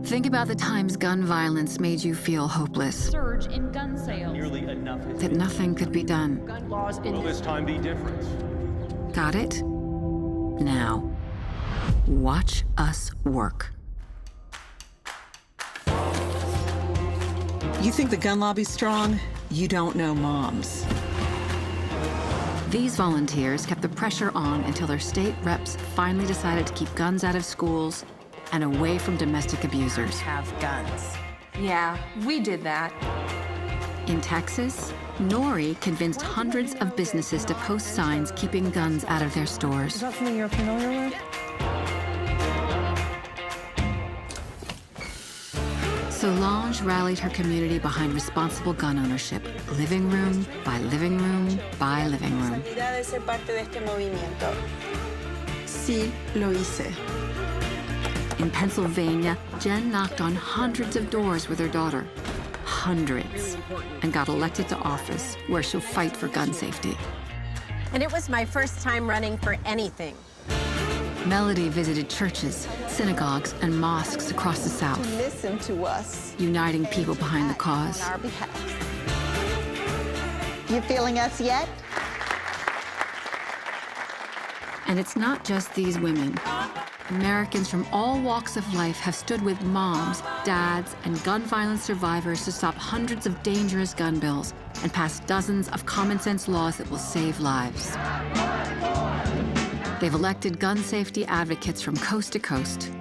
Think about the times gun violence made you feel hopeless. Surge in gun sales. Nearly enough has That been nothing could be done. Gun laws Will this time be different? Got it? Now, watch us work. You think the gun lobby's strong? You don't know moms. These volunteers kept the pressure on until their state reps finally decided to keep guns out of schools and away from domestic abusers. Have guns. Yeah, we did that. In Texas, Nori convinced hundreds of businesses to post signs keeping guns out of their stores. Is that something you're familiar with? Solange rallied her community behind responsible gun ownership, living room by living room by living room. De ser parte de este movimiento. Sí, lo hice. In Pennsylvania, Jen knocked on hundreds of doors with her daughter. Hundreds. And got elected to office, where she'll fight for gun safety. And it was my first time running for anything. Melody visited churches, synagogues, and mosques across the South, Listen to us. uniting people behind the cause. On our behalf. You feeling us yet? And it's not just these women. Americans from all walks of life have stood with moms, dads, and gun violence survivors to stop hundreds of dangerous gun bills and pass dozens of common sense laws that will save lives. They've elected gun safety advocates from coast to coast,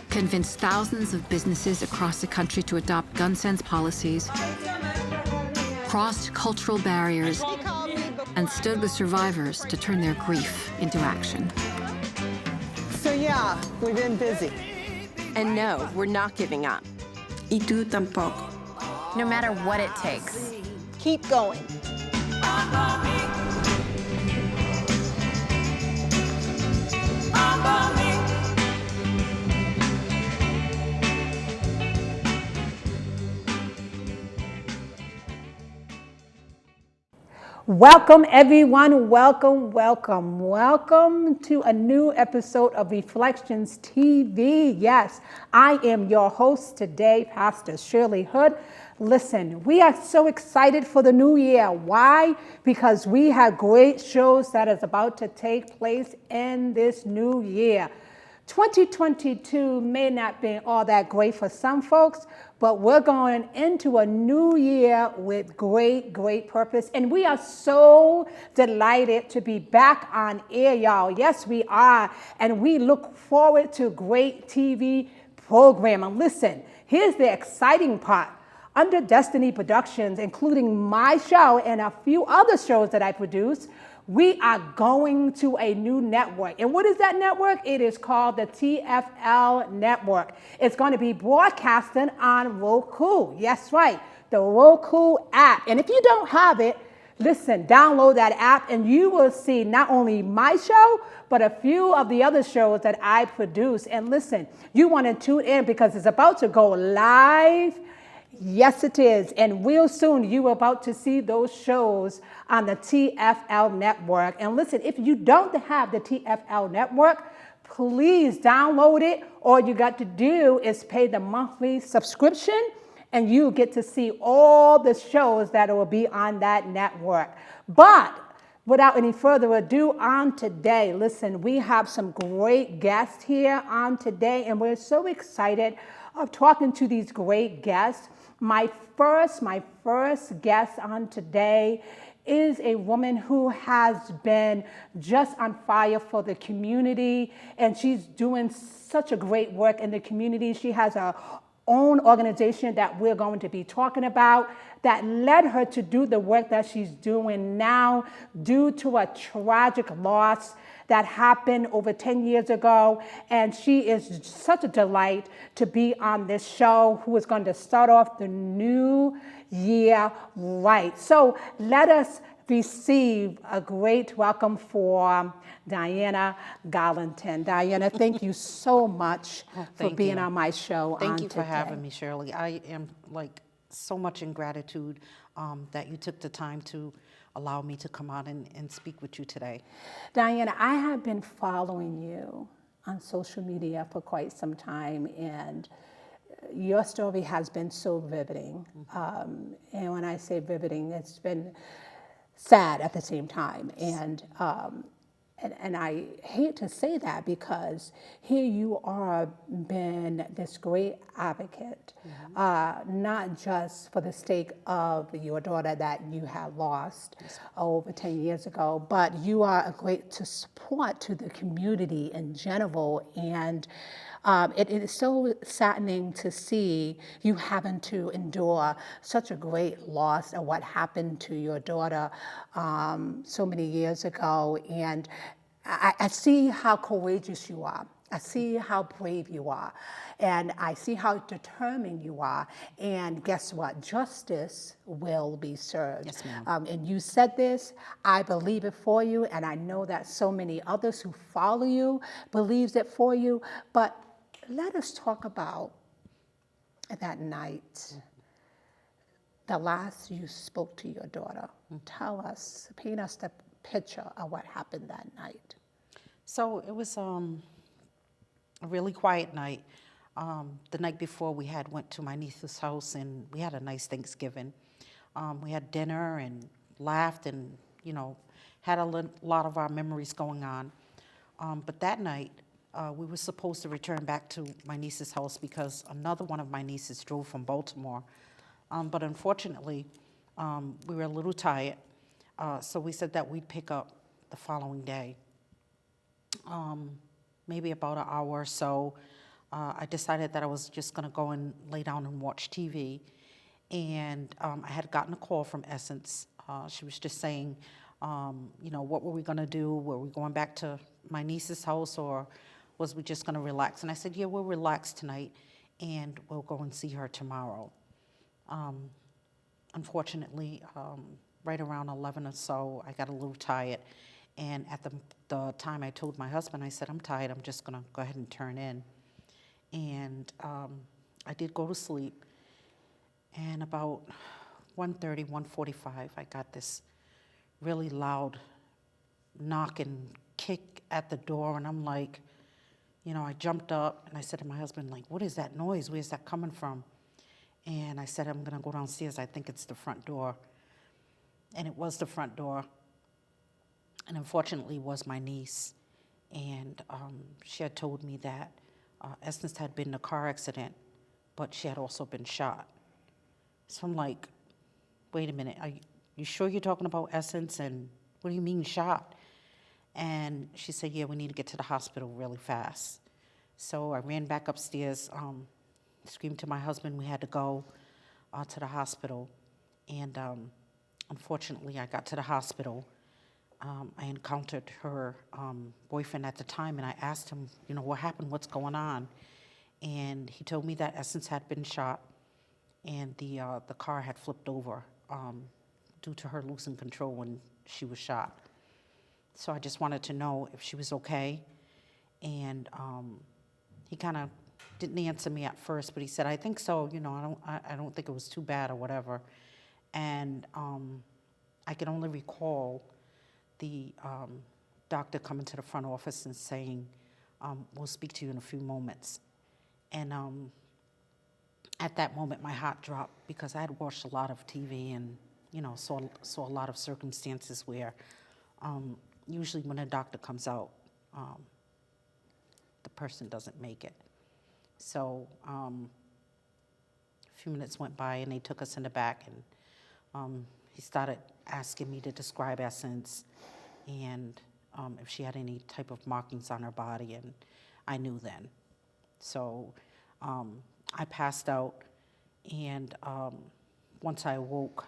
convinced thousands of businesses across the country to adopt gun sense policies, crossed cultural barriers, and stood with survivors to turn their grief into action. So yeah, we've been busy. And no, we're not giving up. Y tú tampoco. No matter what it takes. Keep going. Welcome, everyone. Welcome to a new episode of Reflections TV. Yes, I am your host today, Pastor Shirley Hood. Listen, we are so excited for the new year. Why? Because we have great shows that is about to take place in this new year. 2022 may not be all that great for some folks, but we're going into a new year with great purpose. And we are so delighted to be back on air, y'all. Yes, we are. And we look forward to great TV programming. Listen, here's the exciting part. Under Destiny Productions, including my show and a few other shows that I produce, we are going to a new network. And what is that network? It is called the TFL Network. It's going to be broadcasting on Roku. Yes, right, the Roku app. And if you don't have it, listen, download that app and you will see not only my show, but a few of the other shows that I produce. And listen, you want to tune in because it's about to go live. Yes, it is. And real soon, you are about to see those shows on the TFL network. And listen, if you don't have the TFL network, please download it. All you got to do is pay the monthly subscription and you get to see all the shows that will be on that network. But without any further ado, on today, listen, we have some great guests here on today, and we're so excited of talking to these great guests. My first guest on today is a woman who has been just on fire for the community, and she's doing such a great work in the community. She has her own organization that we're going to be talking about that led her to do the work that she's doing now due to a tragic loss that happened over 10 years ago. And she is such a delight to be on this show, who is going to start off the new year right. So let us receive a great welcome for Diana Garlington. Diana, thank you so much for being on my show. Thank you for having me, Shirley. I am so much in gratitude that you took the time to allow me to come on and speak with you today. Diana, I have been following you on social media for quite some time, and your story has been so riveting. And when I say riveting, it's been sad at the same time. And I hate to say that because here you are been this great advocate, not just for the sake of your daughter that you had lost over 10 years ago, but you are a great support to the community in general. And it is so saddening to see you having to endure such a great loss of what happened to your daughter so many years ago. And I see how courageous you are. I see how brave you are. And I see how determined you are. And guess what? Justice will be served. Yes, ma'am. And you said this, I believe it for you, and I know that so many others who follow you believes it for you. But let us talk about that night, the last you spoke to your daughter. Tell us, paint us the picture of what happened that night. So it was a really quiet night. The night before we went to my niece's house and we had a nice Thanksgiving. We had dinner and laughed and, had a lot of our memories going on. But that night, we were supposed to return back to my niece's house because another one of my nieces drove from Baltimore. But unfortunately, we were a little tired, so we said that we'd pick up the following day. Maybe about an hour or so, I decided that I was just going to go and lay down and watch TV. And I had gotten a call from Essence. She was just saying, what were we going to do? Were we going back to my niece's house, or was we just going to relax? And I said, yeah, we'll relax tonight, and we'll go and see her tomorrow. Unfortunately, right around 11 or so, I got a little tired. And at the time I told my husband, I said, I'm tired, I'm just going to go ahead and turn in. And I did go to sleep. And about 1:30, 1:45, I got this really loud knock and kick at the door. And I'm like, I jumped up and I said to my husband, like, what is that noise? Where's that coming from? And I said, I'm going to go downstairs. I think it's the front door. And it was the front door. And unfortunately, it was my niece. And she had told me that Essence had been in a car accident, but she had also been shot. So I'm like, wait a minute, are you sure you're talking about Essence? And what do you mean shot? And she said, yeah, we need to get to the hospital really fast. So I ran back upstairs, screamed to my husband we had to go to the hospital. And unfortunately, I got to the hospital. I encountered her boyfriend at the time, and I asked him, what happened, what's going on? And he told me that Essence had been shot, and the car had flipped over due to her losing control when she was shot. So I just wanted to know if she was okay. And he kind of didn't answer me at first, but he said, I think so, I don't think it was too bad or whatever. And I can only recall the doctor coming to the front office and saying, we'll speak to you in a few moments. And at that moment, my heart dropped because I had watched a lot of TV and, saw a lot of circumstances where usually when a doctor comes out, the person doesn't make it. So a few minutes went by and they took us in the back, and he started asking me to describe Essence and if she had any type of markings on her body, and I knew then. So I passed out, and once I awoke,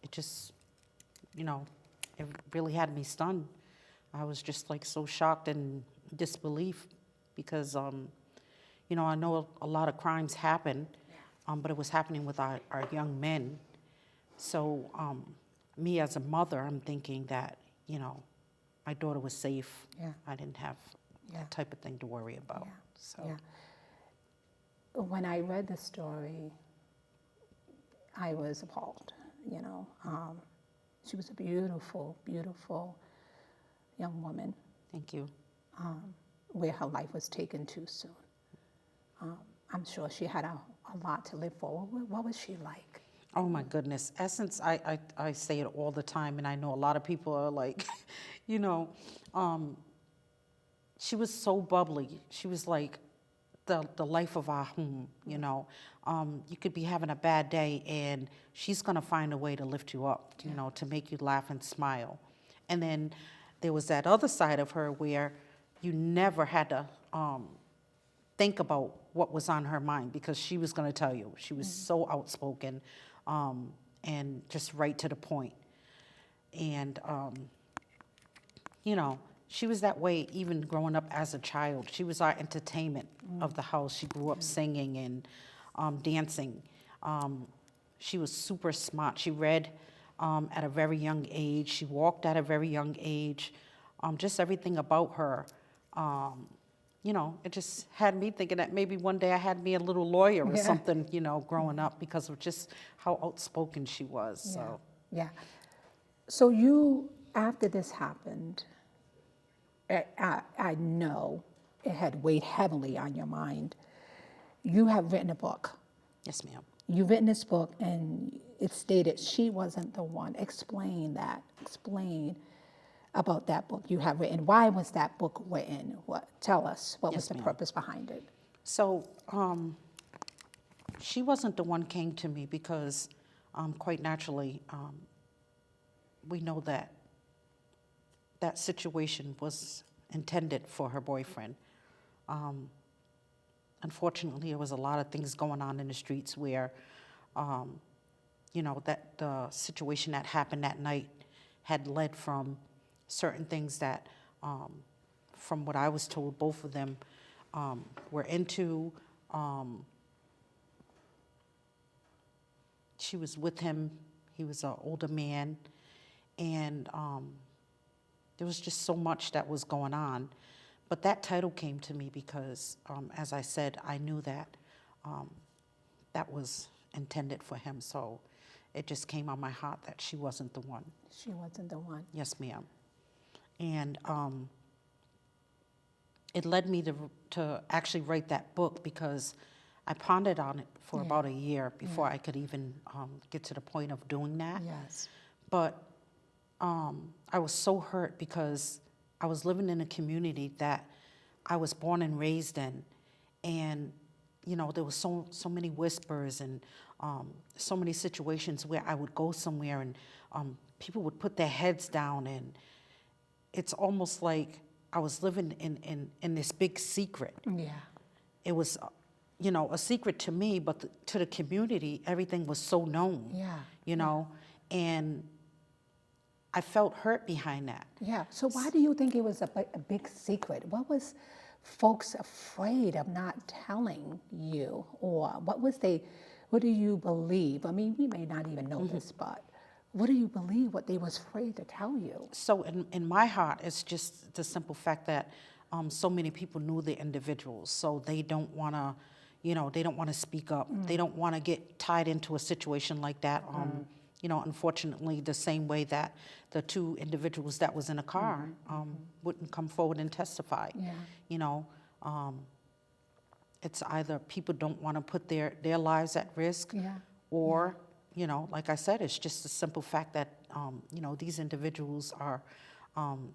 it just, it really had me stunned. I was just like so shocked and disbelief because, I know a lot of crimes happen, but it was happening with our young men. So me as a mother, I'm thinking that, my daughter was safe. Yeah. I didn't have that type of thing to worry about. Yeah. So. Yeah. When I read the story, I was appalled, She was a beautiful, beautiful young woman. Thank you. Where her life was taken too soon. I'm sure she had a lot to live for. What was she like? Oh my goodness. Essence, I say it all the time, and I know a lot of people are like, you know, she was so bubbly. She was like the life of our home, you know. You could be having a bad day, and she's going to find a way to lift you up, you know, to make you laugh and smile. And then there was that other side of her where you never had to think about what was on her mind, because she was going to tell you. She was so outspoken and just right to the point. And, you know, she was that way even growing up as a child. She was our entertainment of the house. She grew up singing and dancing. She was super smart. She read at a very young age. She walked at a very young age. Just everything about her, you know, it just had me thinking that maybe one day I had me a little lawyer or something, you know, growing up, because of just how outspoken she was. So. Yeah. So you, after this happened, I know it had weighed heavily on your mind. You have written a book. Yes, ma'am. You've written this book, and it stated she wasn't the one. Explain that. Explain about that book you have written. Why was that book written? Tell us, what was the purpose behind it? So she wasn't the one came to me because quite naturally, we know that that situation was intended for her boyfriend. Unfortunately, there was a lot of things going on in the streets where, you know, that the situation that happened that night had led from certain things that, from what I was told, both of them were into. She was with him. He was an older man. And there was just so much that was going on. But that title came to me because, as I said, I knew that that was intended for him. So it just came on my heart that she wasn't the one. She wasn't the one. Yes, ma'am. And it led me to actually write that book, because I pondered on it for about a year before I could even get to the point of doing that. Yes. But I was so hurt because I was living in a community that I was born and raised in, and you know, there was so many whispers and so many situations where I would go somewhere and people would put their heads down, and it's almost like I was living in this big secret. Yeah. It was, you know, a secret to me, but to the community, everything was so known. Yeah. You know, and I felt hurt behind that. Yeah. So why do you think it was a big secret? What was folks afraid of not telling you, or what do you believe? I mean, we may not even know this, but what do you believe what they was afraid to tell you? So in my heart, it's just the simple fact that so many people knew the individuals, so they don't want to, you know, they don't want to speak up. They don't want to get tied into a situation like that. You know, unfortunately, the same way that the two individuals that was in a car wouldn't come forward and testify. Yeah. You know, it's either people don't want to put their lives at risk, or, you know, like I said, it's just the simple fact that, you know, these individuals are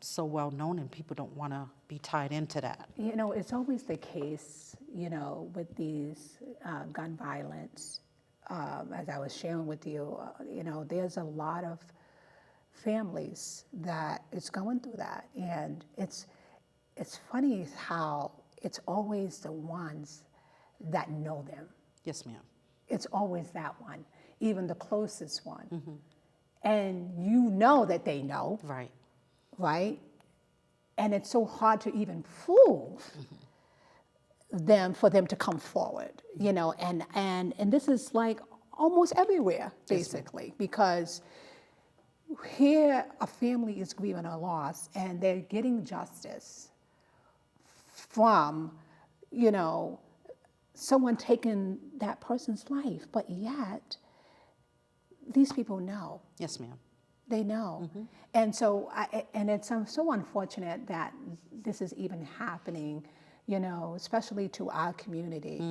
so well known, and people don't want to be tied into that. You know, it's always the case, you know, with these gun violence. As I was sharing with you, you know, there's a lot of families that is going through that, and it's funny how it's always the ones that know them. Yes, ma'am. It's always that one, even the closest one, and you know that they know, Right. right? And it's so hard to even prove them for them to come forward, you know, and this is like almost everywhere, basically, because here a family is grieving a loss and they're getting justice from, you know, someone taking that person's life, but yet these people know. Yes, ma'am. They know. And so, and it's so unfortunate that this is even happening, especially to our community.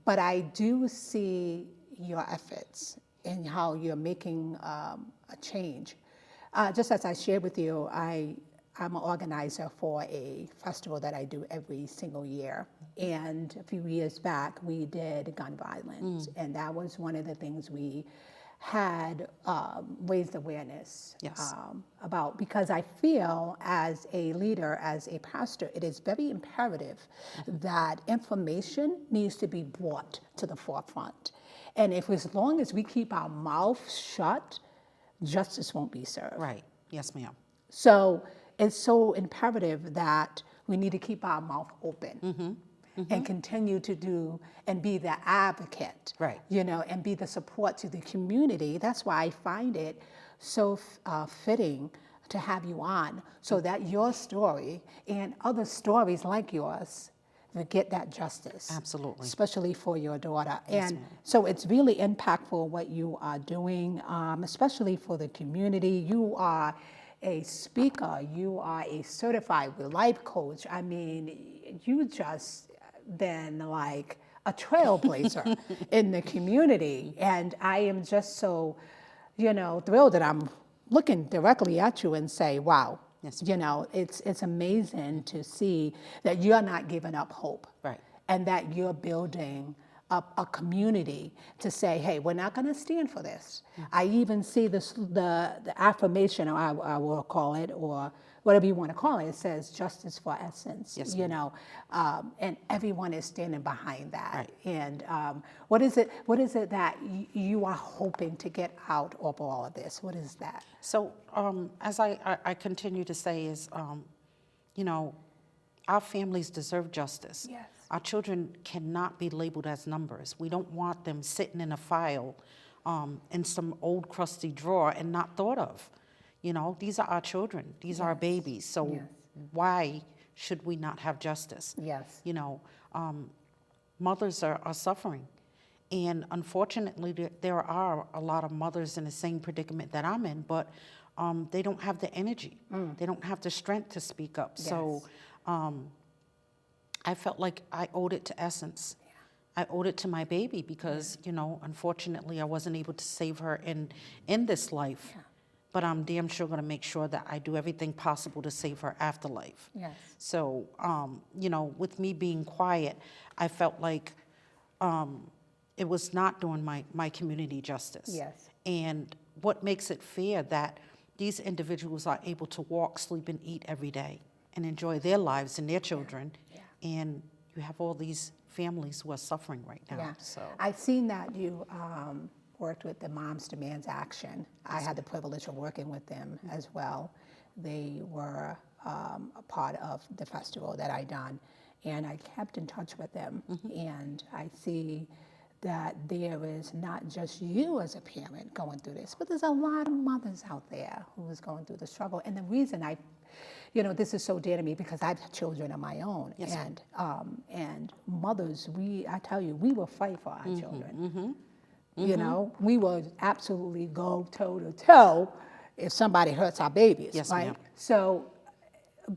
But I do see your efforts and how you're making a change. Just as I shared with you, I'm an organizer for a festival that I do every single year. And a few years back, we did gun violence. And that was one of the things we had raised awareness about, because I feel as a leader, as a pastor, it is very imperative that information needs to be brought to the forefront. And if as long as we keep our mouth shut, justice won't be served. Right. Yes, ma'am. So it's so imperative that we need to keep our mouth open and continue to do and be the advocate, Right. And be the support to the community. That's why I find it so fitting to have you on, so that your story and other stories like yours will get that justice. Absolutely. Especially for your daughter. Yes, And ma'am. so it's really impactful what you are doing, especially for the community. You are a speaker, you are a certified life coach. I mean, you just been like a trailblazer in the community. And I am just so, thrilled that I'm looking directly at you and say, wow, Yes, it's amazing to see that you're not giving up hope. Right. And that you're building up a community to say, hey, we're not going to stand for this. I even see this, the affirmation, or I will call it, or whatever you want to call it. It says justice for essence. Yes, and everyone is standing behind that. Right. And what is it that you are hoping to get out of all of this? What is that? So as I continue to say is, our families deserve justice. Yes. Our children cannot be labeled as numbers. We don't want them sitting in a file in some old crusty drawer and not thought of. These are our children. These are our babies. So why should we not have justice? Yes. Mothers are suffering. And unfortunately, there are a lot of mothers in the same predicament that I'm in, but they don't have the energy. They don't have the strength to speak up. Yes. So I felt like I owed it to Essence. I owed it to my baby because, unfortunately, I wasn't able to save her in this life. But I'm damn sure going to make sure that I do everything possible to save her afterlife. Yes. So, with me being quiet, I felt like it was not doing my community justice. Yes. And what makes it fair that these individuals are able to walk, sleep, and eat every day and enjoy their lives and their children, and you have all these families who are suffering right now. Yeah. So I've seen that you worked with the Moms Demands Action. I had the privilege of working with them as well. They were a part of the festival that I done, and I kept in touch with them. And I see that there is not just you as a parent going through this, but there's a lot of mothers out there who is going through the struggle. And the reason this is so dear to me because I have children of my own. Yes, and mothers, I tell you, we will fight for our children. We will absolutely go toe to toe if somebody hurts our babies, Yes, right? ma'am. So,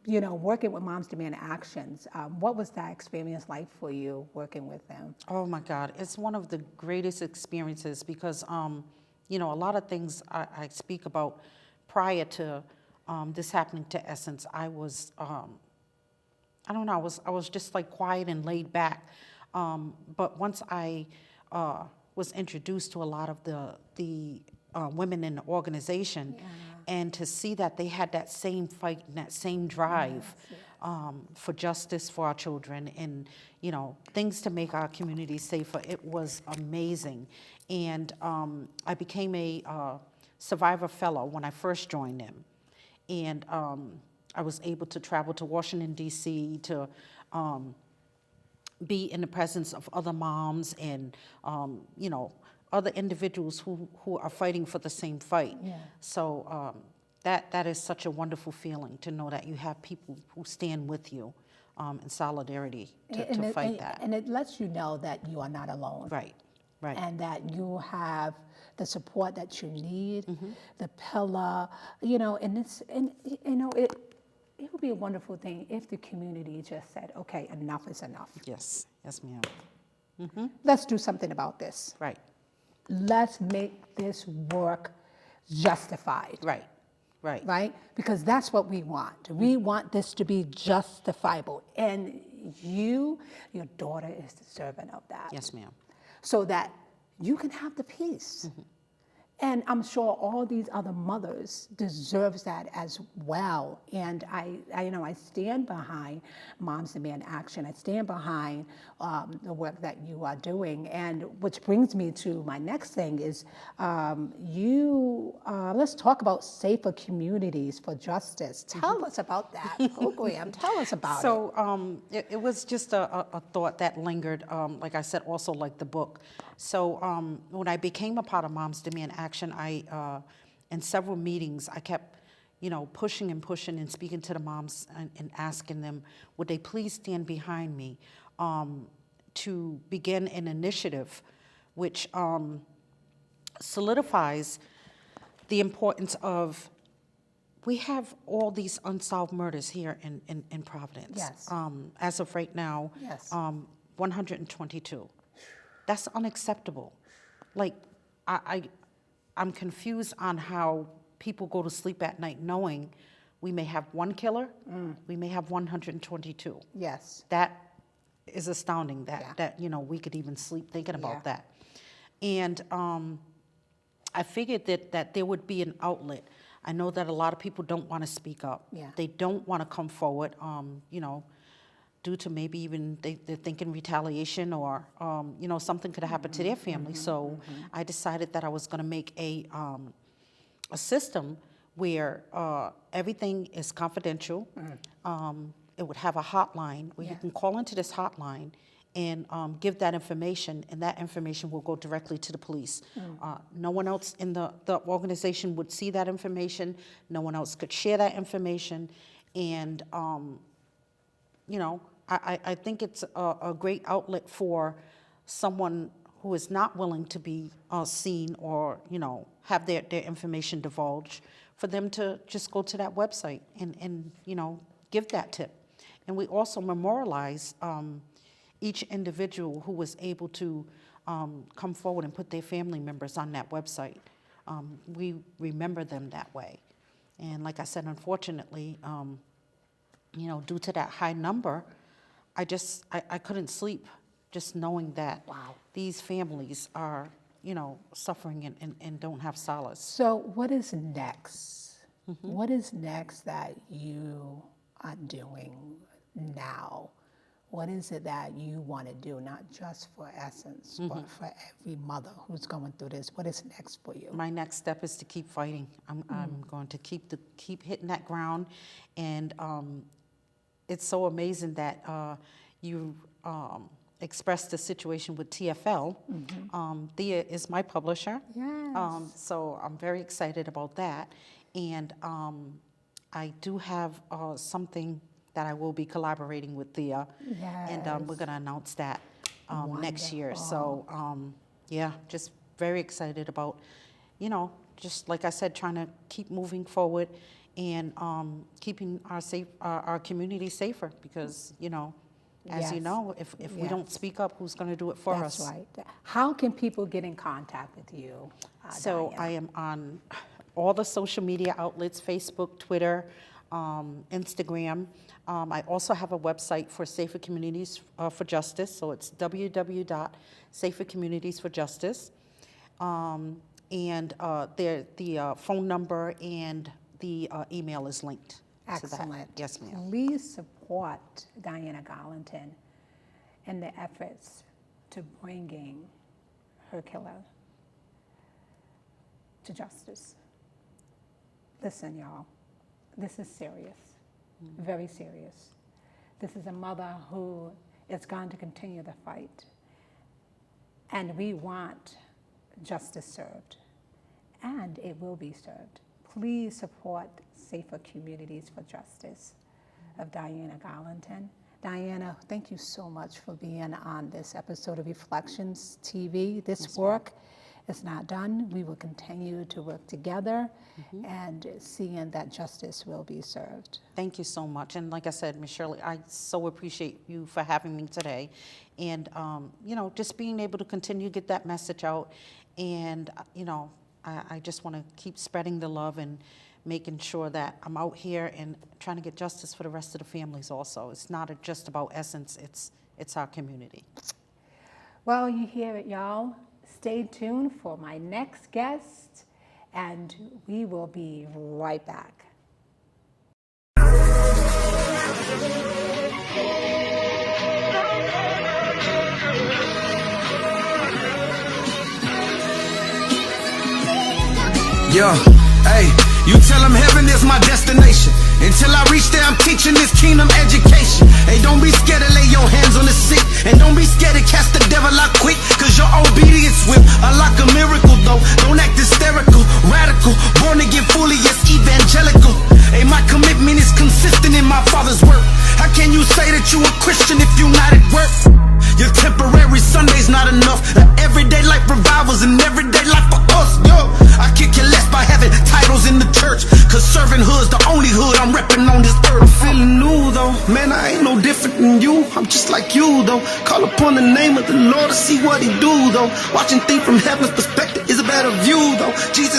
working with Moms Demand Actions, what was that experience like for you working with them? oh my God, it's one of the greatest experiences because, a lot of things I speak about prior to this happening to Essence, I was, I don't know, I was just like quiet and laid back. But once I was introduced to a lot of the women in the organization, and to see that they had that same fight and that same drive for justice for our children and, things to make our community safer, it was amazing. And I became a Survivor Fellow when I first joined them. And I was able to travel to Washington, D.C. to be in the presence of other moms and, other individuals who are fighting for the same fight. Yeah. So that is such a wonderful feeling to know that you have people who stand with you in solidarity to fight that. And it lets you know that you are not alone. Right, right. And that you have the support that you need, the pillar, and it would be a wonderful thing if the community just said, okay, enough is enough. Yes, yes, ma'am. Let's do something about this. Right, Let's make this work justified. right, right. Right? Because that's what we want. We want this to be justifiable. And your daughter is the servant of that. Yes, ma'am. So that you can have the peace. And I'm sure all these other mothers deserves that as well. And I stand behind Moms Demand Action. I stand behind the work that you are doing. And which brings me to my next thing is let's talk about safer communities for justice. Tell us about that. Oh, Graham, tell us about it. So it was just a thought that lingered, like I said, also like the book. So when I became a part of Moms Demand Action, in several meetings, I kept, pushing and speaking to the moms and asking them, would they please stand behind me to begin an initiative which solidifies the importance of, we have all these unsolved murders here in Providence. Yes. As of right now, Yes. 122. That's unacceptable. Like, I'm confused on how people go to sleep at night knowing we may have one killer, we may have 122. Yes. That is astounding Yeah. that we could even sleep thinking about Yeah. that. And I figured that there would be an outlet. I know that a lot of people don't want to speak up. Yeah. They don't want to come forward, due to maybe even they're thinking retaliation or, something could have happened to their family. So I decided that I was going to make a system where everything is confidential. It would have a hotline where you can call into this hotline and give that information, and that information will go directly to the police. No one else in the organization would see that information. No one else could share that information. And, I think it's a great outlet for someone who is not willing to be seen or, have their information divulged, for them to just go to that website and give that tip. And we also memorialize each individual who was able to come forward and put their family members on that website. We remember them that way. And like I said, unfortunately, due to that high number, I couldn't sleep just knowing that these families are, suffering and don't have solace. So what is next? What is next that you are doing now? What is it that you want to do, not just for Essence, but for every mother who's going through this? What is next for you? My next step is to keep fighting. I'm going to keep hitting that ground, and it's so amazing that you expressed the situation with TFL. Thea is my publisher. Yes. So I'm very excited about that. And I do have something that I will be collaborating with Thea. And we're going to announce that next year. So, just very excited about, just like I said, trying to keep moving forward and keeping our community safer, because, as you know, if we don't speak up, who's going to do it for us? That's right. How can people get in contact with you, So Diana? I am on all the social media outlets, Facebook, Twitter, Instagram. I also have a website for Safer Communities for Justice, so it's www.safercommunitiesforjustice. And the phone number and the email is linked to that. Excellent. Yes, ma'am. Please support Diana Garlington in the efforts to bringing her killer to justice. Listen, y'all, this is serious, very serious. This is a mother who is going to continue the fight, and we want justice served, and it will be served. Please support Safer Communities for Justice of Diana Garlington. Diana, thank you so much for being on this episode of Reflections TV. This work is not done. We will continue to work together and seeing that justice will be served. Thank you so much. And like I said, Ms. Shirley, I so appreciate you for having me today. And, you know, just being able to continue to get that message out. And, you know, I just want to keep spreading the love and making sure that I'm out here and trying to get justice for the rest of the families also. It's not just about Essence, it's our community. Well, you hear it, y'all. Stay tuned for my next guest, and we will be right back. Yeah, hey, you tell them heaven is my destination. Until I reach there, I'm teaching this kingdom education. Hey, don't be scared to lay your hands on the sick. And don't be scared to cast the devil out quick. Cause your obedience will unlock a miracle though. Don't act hysterical, radical, born again fully, yes, evangelical. Hey, my commitment is consistent in my Father's work. How can you say that you a Christian if you not at work? Your temporary Sunday's not enough. Everyday life revivals and everyday life for us, yo. I kick your less by having titles in the church. Cause serving hood's the only hood I'm repping on this earth. I'm feeling new though, man, I ain't no different than you. I'm just like you though. Call upon the name of the Lord to see what he do though. Watching things from heaven's perspective is a better view though. Jesus.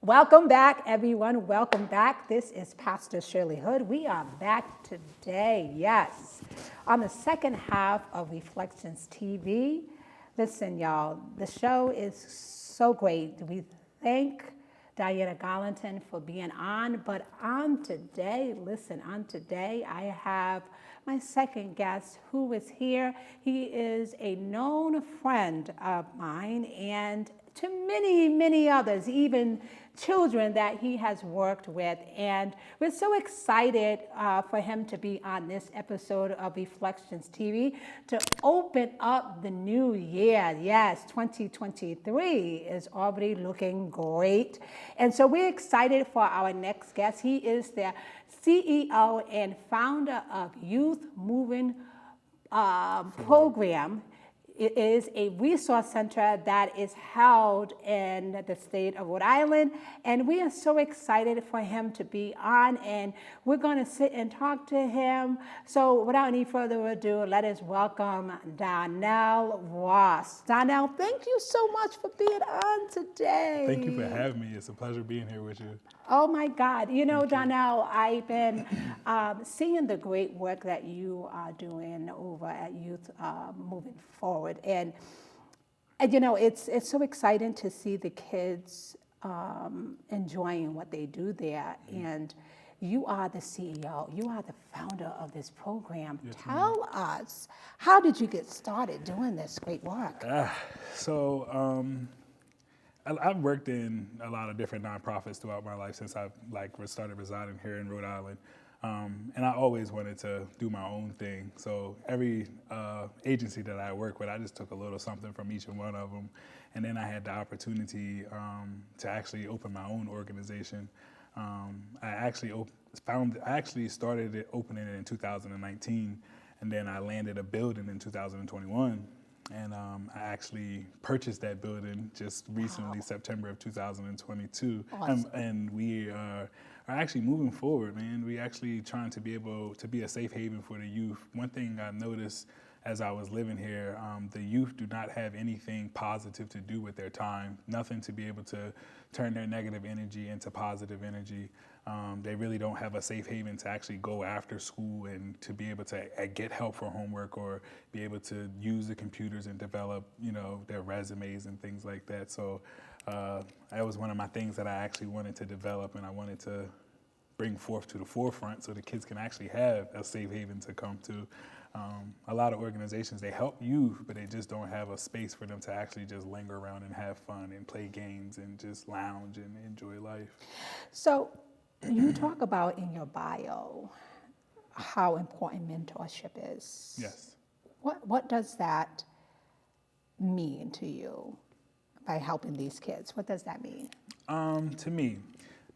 Welcome back, everyone. Welcome back. This is Pastor Shirley Hood. We are back today, yes, on the second half of Reflections TV. Listen, y'all, the show is so great. We thank Diana Garlington for being on, but on today, I have my second guest who is here. He is a known friend of mine and to many, many others, even children that he has worked with. And we're so excited for him to be on this episode of Reflections TV to open up the new year. Yes, 2023 is already looking great. And so we're excited for our next guest. He is the CEO and founder of Youth Moving Program. It is a resource center that is held in the state of Rhode Island, and we are so excited for him to be on, and we're going to sit and talk to him. So without any further ado, let us welcome Darnell Ross. Darnell, thank you so much for being on today. Thank you for having me. It's a pleasure being here with you. Oh my God. You know, Darnell, I've been seeing the great work that you are doing over at Youth Moving Forward. And you know, it's so exciting to see the kids enjoying what they do there. And you are the CEO, you are the founder of this program. Yes, tell us, how did you get started doing this great work? I've worked in a lot of different nonprofits throughout my life since I started residing here in Rhode Island. And I always wanted to do my own thing. So every agency that I work with, I just took a little something from each and one of them. And then I had the opportunity to actually open my own organization. I actually started opening it in 2019, and then I landed a building in 2021. And I actually purchased that building just recently, September of 2022. Awesome. And we are actually moving forward, man. We actually trying to be able to be a safe haven for the youth. One thing I noticed as I was living here, the youth do not have anything positive to do with their time, nothing to be able to turn their negative energy into positive energy. They really don't have a safe haven to actually go after school and to be able to get help for homework or be able to use the computers and develop, you know, their resumes and things like that. So that was one of my things that I actually wanted to develop, and I wanted to bring forth to the forefront so the kids can actually have a safe haven to come to. A lot of organizations, they help youth, but they just don't have a space for them to actually just linger around and have fun and play games and just lounge and enjoy life. So you talk about in your bio how important mentorship is. Yes. What does that mean to you by helping these kids? What does that mean? To me,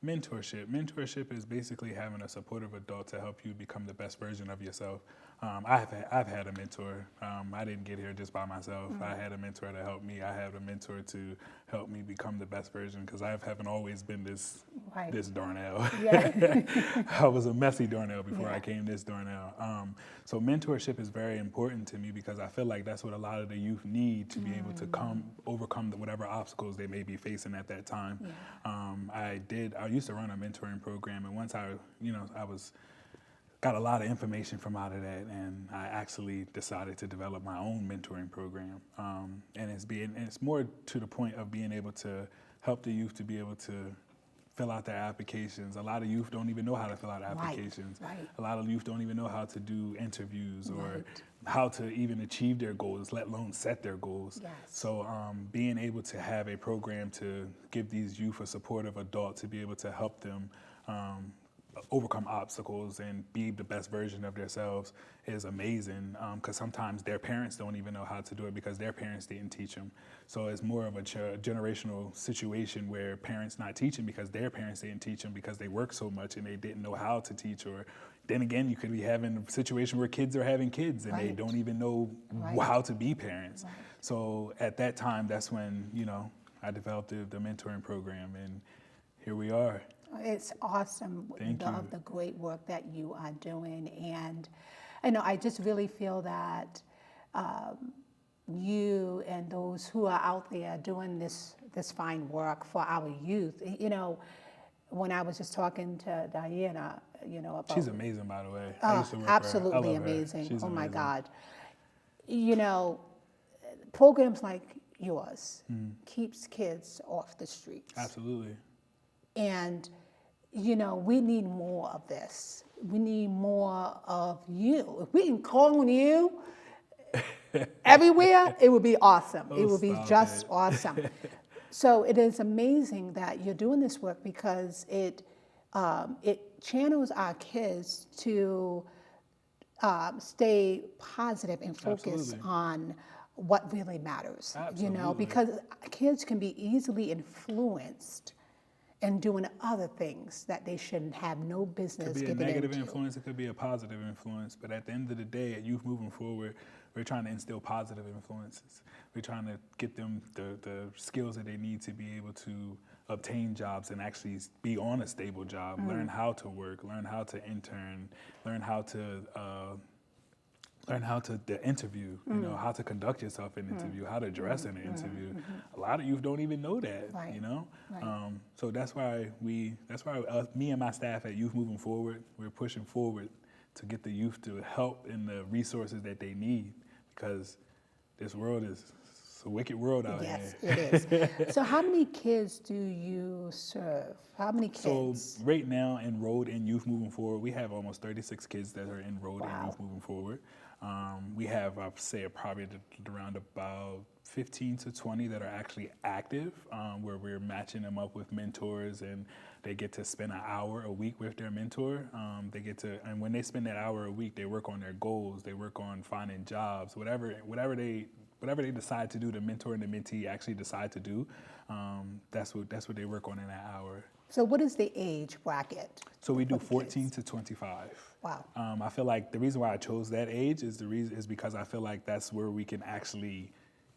Mentorship is basically having a supportive adult to help you become the best version of yourself. I've had a mentor. I didn't get here just by myself. I had a mentor to help me. I had a mentor to help me become the best version, because I haven't always been this Darnell. Yeah. I was a messy Darnell before I came this Darnell. So mentorship is very important to me, because I feel like that's what a lot of the youth need to be able to overcome whatever obstacles they may be facing at that time. I used to run a mentoring program, and once I got a lot of information from out of that, and I actually decided to develop my own mentoring program. And it's more to the point of being able to help the youth to be able to fill out their applications. A lot of youth don't even know how to fill out applications. A lot of youth don't even know how to do interviews or how to even achieve their goals, let alone set their goals. So being able to have a program to give these youth a supportive adult to be able to help them overcome obstacles and be the best version of themselves is amazing, because sometimes their parents don't even know how to do it because their parents didn't teach them. So it's more of a generational situation where parents not teaching because their parents didn't teach them because they work so much and they didn't know how to teach. Or then again, you could be having a situation where kids are having kids and they don't even know how to be parents. So at that time, that's when, I developed the mentoring program, and here we are. It's awesome. Thank you. The great work that you are doing. And I just really feel that you and those who are out there doing this fine work for our youth, when I was just talking to Diana, about... She's amazing, by the way. I used to work absolutely for her. I love amazing. Her. She's my amazing. God. Programs like yours keeps kids off the streets. Absolutely. And, we need more of this. We need more of you. If we can clone you everywhere, it would be awesome. It would be just awesome. So it is amazing that you're doing this work, because it channels our kids to stay positive and focus on what really matters. Because kids can be easily influenced and doing other things that they shouldn't have no business getting into. It could be a negative influence, it could be a positive influence, but at the end of the day, at Youth Moving Forward, we're trying to instill positive influences. We're trying to get them the skills that they need to be able to obtain jobs and actually be on a stable job, learn how to work, learn how to intern, learn how to interview, how to conduct yourself in an interview, how to dress in an interview. A lot of youth don't even know that, So that's why me and my staff at Youth Moving Forward, we're pushing forward to get the youth to help in the resources that they need, because this world is a wicked world out here. Yes, it is. So how many kids do you serve? How many kids? So right now, enrolled in Youth Moving Forward, we have almost 36 kids that are enrolled in Youth Moving Forward. We have, I'd say, probably around about 15 to 20 that are actually active, where we're matching them up with mentors, and they get to spend an hour a week with their mentor. And when they spend that hour a week, they work on their goals, they work on finding jobs, whatever they decide to do, the mentor and the mentee actually decide to do. That's what they work on in that hour. So what is the age bracket? So we do 14 to 25. Wow. I feel like the reason why I chose that age is because I feel like that's where we can actually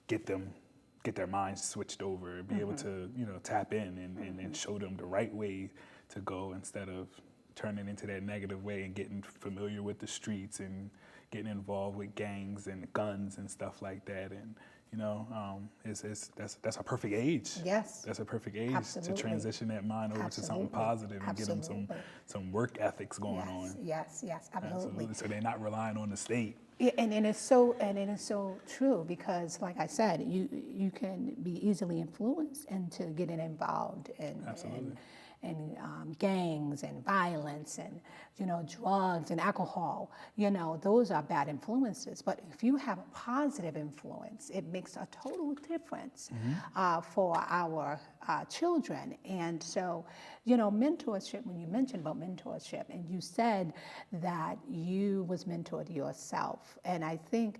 get their minds switched over, be able to tap in and show them the right way to go, instead of turning into that negative way and getting familiar with the streets and getting involved with gangs and guns and stuff like that. And that's a perfect age. Yes. That's a perfect age Absolutely. to transition that mind over to something positive and get them some work ethics going on. Yes, absolutely. So they're not relying on the state. Yeah, and it is so true, because, like I said, you can be easily influenced into getting involved in gangs and violence and drugs and alcohol. Those are bad influences. But if you have a positive influence, it makes a total difference for our children. And so, mentorship. When you mentioned about mentorship, and you said that you was mentored yourself, and I think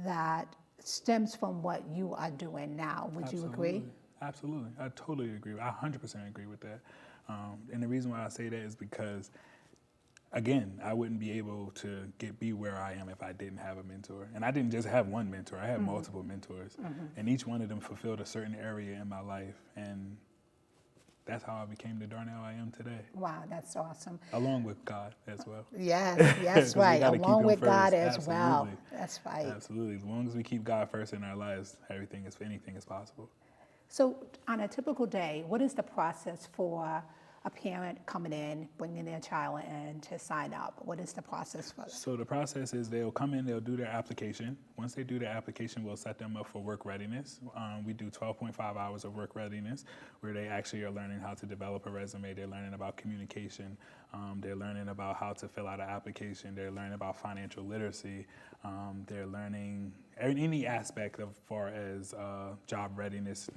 that stems from what you are doing now. Would you agree? Absolutely. I totally agree. I 100% agree with that. And the reason why I say that is because, again, I wouldn't be able to be where I am if I didn't have a mentor. And I didn't just have one mentor, I had multiple mentors. And each one of them fulfilled a certain area in my life. And that's how I became the Darnell I am today. Wow, that's awesome. Along with God as well. Yes, yes, 'Cause right. we gotta keep Along him with God first. as well. Absolutely. That's right. Absolutely. As long as we keep God first in our lives, anything is possible. So on a typical day, what is the process for a parent coming in, bringing their child in to sign up? What is the process for that? So the process is they'll come in, they'll do their application. Once they do their application, we'll set them up for work readiness. We do 12.5 hours of work readiness where they actually are learning how to develop a resume. They're learning about communication. They're learning about how to fill out an application. They're learning about financial literacy. They're learning any aspect of far as job readiness.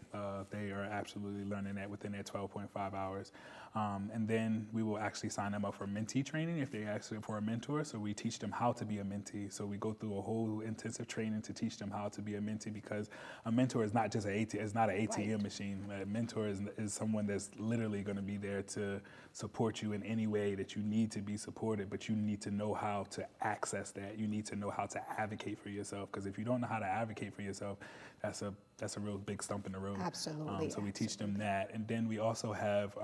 They are absolutely learning that within their 12.5 hours. And then we will actually sign them up for mentee training if they ask for a mentor. So we teach them how to be a mentee. So we go through a whole intensive training to teach them how to be a mentee, because a mentor is not just it's not an ATM machine. A mentor is someone that's literally going to be there to support you in any way that you need to be supported, but you need to know how to access that. You need to know how to advocate for yourself, because if you don't know how to advocate for yourself, that's a real big stump in the road. Absolutely. So we teach them that. And then we also have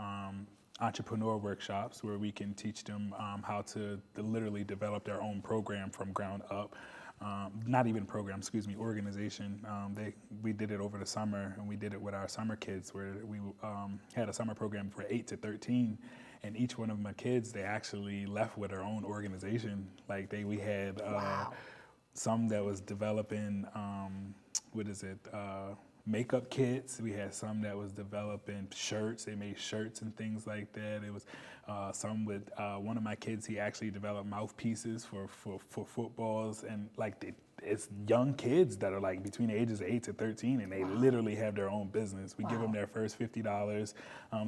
entrepreneur workshops where we can teach them how to literally develop their own program from ground up. Not even program, organization. We did it over the summer, and we did it with our summer kids, where we had a summer program for 8 to 13, and each one of my kids, they actually left with their own organization. Like we had some that was developing, makeup kits. We had some that was developing shirts. They made shirts and things like that. It was some with one of my kids. He actually developed mouthpieces for footballs, and it's young kids that are like between the ages of 8 to 13, and they literally have their own business. We give them their first $50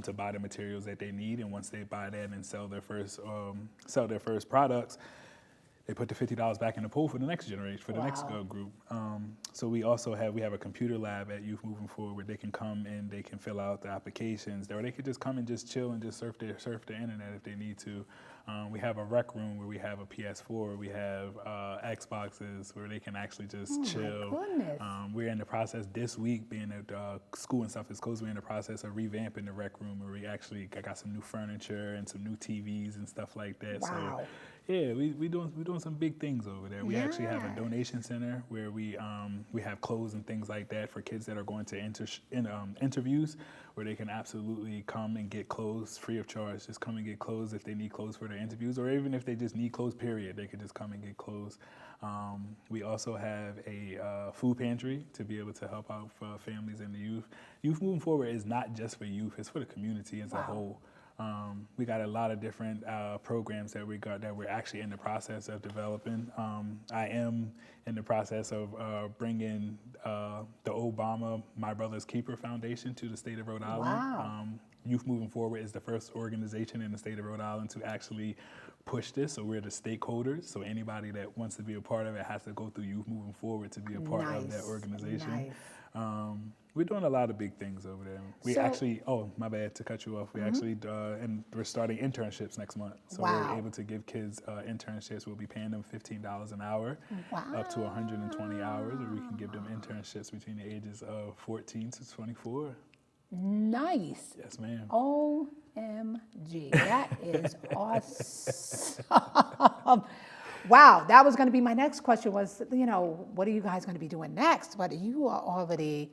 to buy the materials that they need, and once they buy that and sell their first products, they put the $50 back in the pool for the next generation, for the next group. So we also have a computer lab at Youth Moving Forward where they can come and they can fill out the applications, or they could just come and just chill and just surf the internet if they need to. We have a rec room where we have a PS4, we have Xboxes where they can actually just chill. My goodness. We're in the process this week, being at school and stuff is closed, we're in the process of revamping the rec room where we actually got some new furniture and some new TVs and stuff like that. Wow. So yeah, we doing some big things over there. We actually have a donation center where we have clothes and things like that for kids that are going to interviews, where they can absolutely come and get clothes free of charge. Just come and get clothes if they need clothes for their interviews, or even if they just need clothes, period, they could just come and get clothes. We also have a food pantry to be able to help out families and the youth. Youth Moving Forward is not just for youth, it's for the community as a whole. We got a lot of different programs that we're actually in the process of developing. I am in the process of bringing the Obama My Brother's Keeper Foundation to the state of Rhode Island. Youth Moving Forward is the first organization in the state of Rhode Island to actually push this, so we're the stakeholders. So anybody that wants to be a part of it has to go through Youth Moving Forward to be a part of that organization. We're doing a lot of big things over there. We actually, my bad to cut you off. We actually, and we're starting internships next month. So we're able to give kids internships. We'll be paying them $15 an hour, up to 120 hours, or we can give them internships between the ages of 14 to 24. Nice. Yes, ma'am. OMG, that is awesome. Wow, that was going to be my next question was, what are you guys going to be doing next? But you are already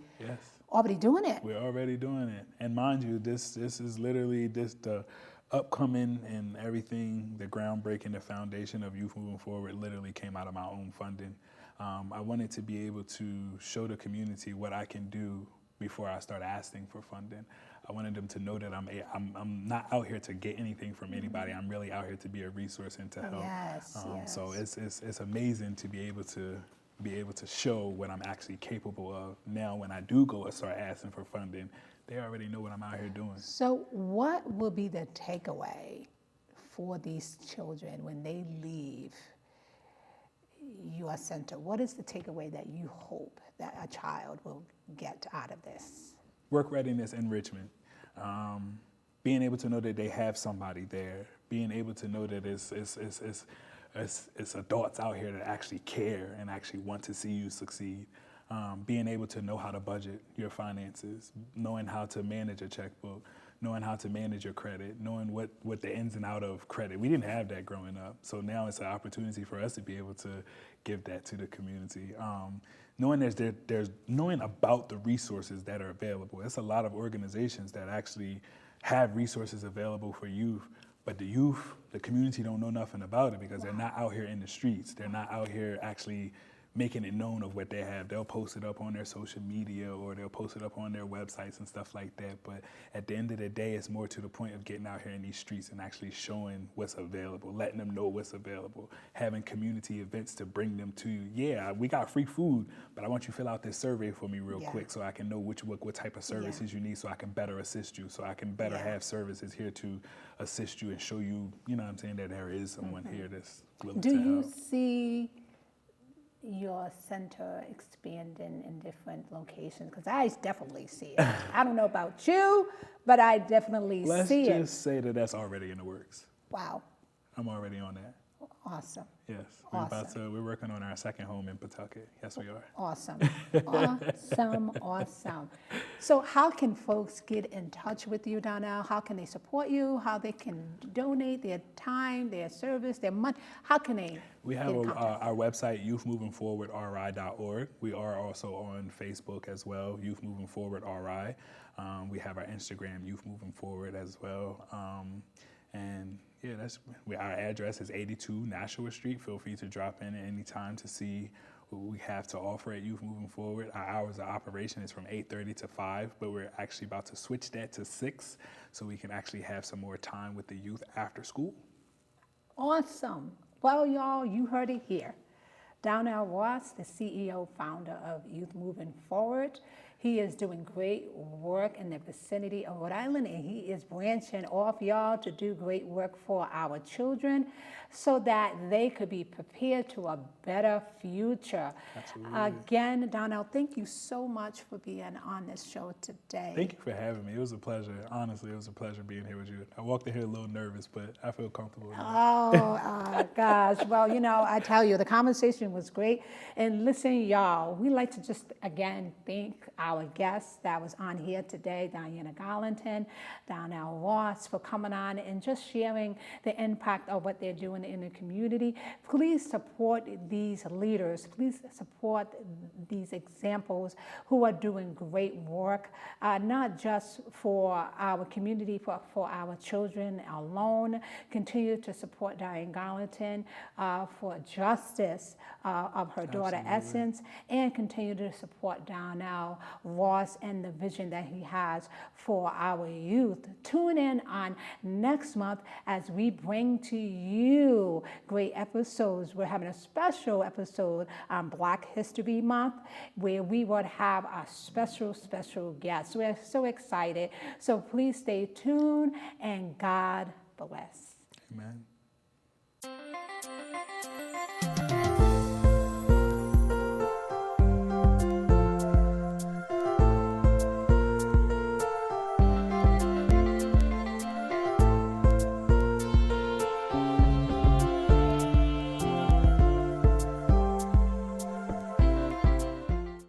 doing it. We're already doing it. And mind you, this is literally the upcoming and everything, the groundbreaking, the foundation of Youth Moving Forward literally came out of my own funding. I wanted to be able to show the community what I can do before I start asking for funding. I wanted them to know that I'm not out here to get anything from anybody. I'm really out here to be a resource and to help. So it's amazing to be able to show what I'm actually capable of. Now when I do go and start asking for funding, they already know what I'm out here doing. So what will be the takeaway for these children when they leave your center? What is the takeaway that you hope that a child will get out of this? Work readiness enrichment. being able to know that they have somebody there, being able to know that it's adults out here that actually care and actually want to see you succeed. Being able to know how to budget your finances, knowing how to manage a checkbook, knowing how to manage your credit, knowing what the ins and out of credit. We didn't have that growing up. So now it's an opportunity for us to be able to give that to the community. Knowing there's knowing about the resources that are available. There's a lot of organizations that actually have resources available for youth, but the youth, the community don't know nothing about it because they're not out here in the streets. They're not out here actually making it known of what they have. They'll post it up on their social media or they'll post it up on their websites and stuff like that. But at the end of the day, it's more to the point of getting out here in these streets and actually showing what's available, letting them know what's available, having community events to bring them to you. Yeah, we got free food, but I want you to fill out this survey for me real quick so I can know what type of services you need so I can better assist you, so I can better have services here to assist you and show you, you know what I'm saying, that there is someone here that's willing to help. Do you see your center expanding in different locations? Because I definitely see it. I don't know about you, but I definitely see it. Let's just say that that's already in the works. Wow. I'm already on that. Awesome. Yes, Awesome. we're working on our second home in Pawtucket. Yes, we are. Awesome. Awesome. So how can folks get in touch with you, Darnell? How can they support you? How they can donate their time, their service, their money? How can they We have our website, youthmovingforwardri.org. We are also on Facebook as well, Youth Moving Forward RI. We have our Instagram, Youth Moving Forward as well. And yeah, our address is 82 Nashua Street. Feel free to drop in at any time to see what we have to offer at Youth Moving Forward. Our hours of operation is from 8:30 to 5, but we're actually about to switch that to 6 so we can actually have some more time with the youth after school. Awesome. Well, y'all, you heard it here. Darnell Ross, the CEO, founder of Youth Moving Forward. He is doing great work in the vicinity of Rhode Island, and he is branching off, y'all, to do great work for our children so that they could be prepared to a better future. Absolutely. Again, Darnell, thank you so much for being on this show today. Thank you for having me. It was a pleasure. Honestly, it was a pleasure being here with you. I walked in here a little nervous, but I feel comfortable now. Oh, gosh. Well, you know, I tell you, the conversation was great. And listen, y'all, we like to just, again, thank our guests that was on here today, Diana Garlington, Darnell Ross, for coming on and just sharing the impact of what they're doing in the community. Please support these leaders. Please support these examples who are doing great work, not just for our community, but for our children alone. Continue to support Diana Garlington for justice of her daughter Essence, and continue to support Darnell Ross and the vision that he has for our youth. Tune in on next month as we bring to you great episodes. We're having a special episode on Black History Month where we would have a special guest. We're so excited. So please stay tuned and God bless. Amen.